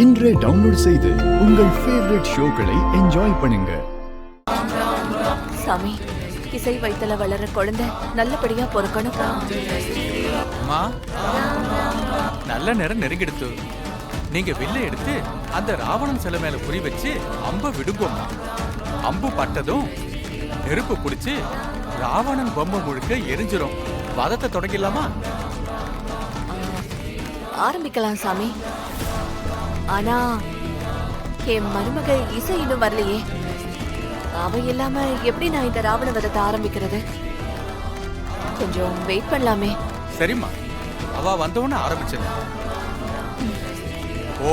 இன்றே டவுன்லோட் செய்து உங்கள் ஃபேவரட் ஷோக்களை என்ஜாய் பண்ணுங்க. சாமி, இசை வயித்துல வளர குழந்தை நல்லபடியா பொறுக்கணும். அம்மா, நல்ல நேரம் நெருங்கிடுத்து. நீங்க வில்ல எடுத்து அந்த ராவணன் சிலை மேல குறி வச்சு அம்ப விடுங்கம்மா. அம்பு பட்டதும் நெருப்பு பிடிச்சு ராவணன் பொம்மை முழுக்க எரிஞ்சிரும். வதத்தை தொடங்கிடலாமா? ஆரம்பிக்கலாம் சாமி. ஆனா என் மருமக இசை இன்னும் வரலையே. அவ இல்லாம எப்படி நான் இந்த ராவண வதத்தை ஆரம்பிக்கிறது? கொஞ்சம் வெயிட் பண்ணலாமே. சரிம்மா, அவ வந்தவொன்னு ஆரம்பிச்சது.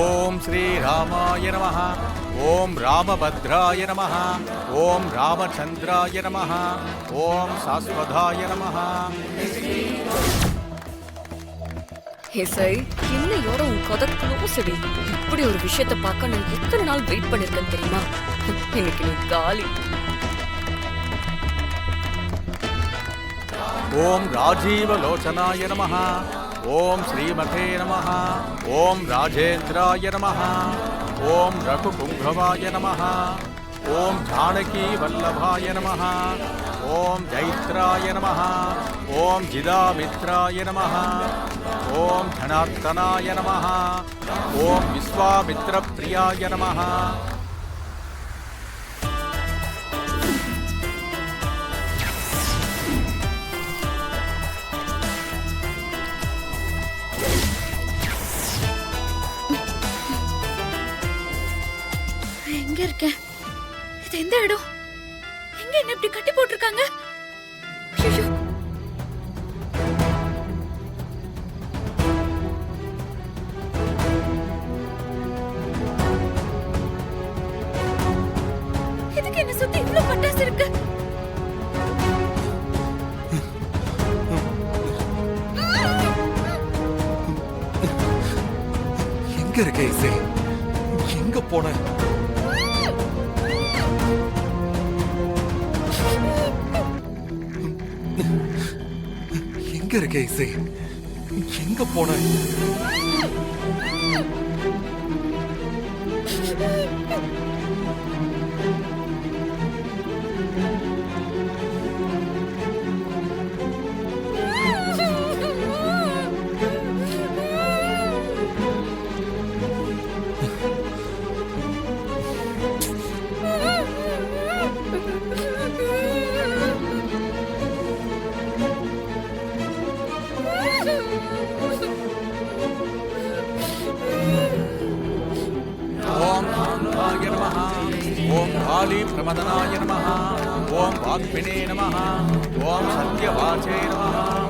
ஓம் ஸ்ரீ ராமாய நமஹ, ஓம் ராமபத்ராய நமஹ, ஓம் ராமச்சந்திராய நமஹ, ஓம் சாஸ்வதாய நமஹ. இசை, இன்னையோட உன் கதை க்ளோஸ்டி. இப்படி ஒரு விஷயத்தை பார்க்க நான் எத்தனை நாள் வெயிட் பண்ணிருக்கேன் தெரியுமா? இன்னைக்கு நீ காலி. ஓம் ராஜீவலோச்சனாய நமஹ, ஓம் ஸ்ரீமதே நமஹ, ஓம் ராஜேந்திராய நமஹ, ஓம் ரகுபுங்கவாய நமஹ, ஓம் ஜானகி வல்லபாய நமஹ, ஓம் ஜைத்ராய நமஹ, ஓம் ஜிதாமித்ராய நமஹ, ஓம் ஜனார்த்தனாய நமஹ, ஓம் விஸ்வாமித்ரப்ரியாய நமஹ. எங்க இருக்க? இது எந்த இடம்? எங்க என்ன இப்படி கட்டி போட்டிருக்காங்க? ஐயோ! இதுக்கு என்ன சுத்தி இவ்வளவு பட்டாசு இருக்கு? எங்க இருக்க இசை? எங்க போன? எங்க இருக்க இசை? எங்க போன? ஓம் காளி பிரமதனாய நமஹ, ஓம் வாக்பினே நமஹ, ஓம் சத்யவாச்சே நமஹ.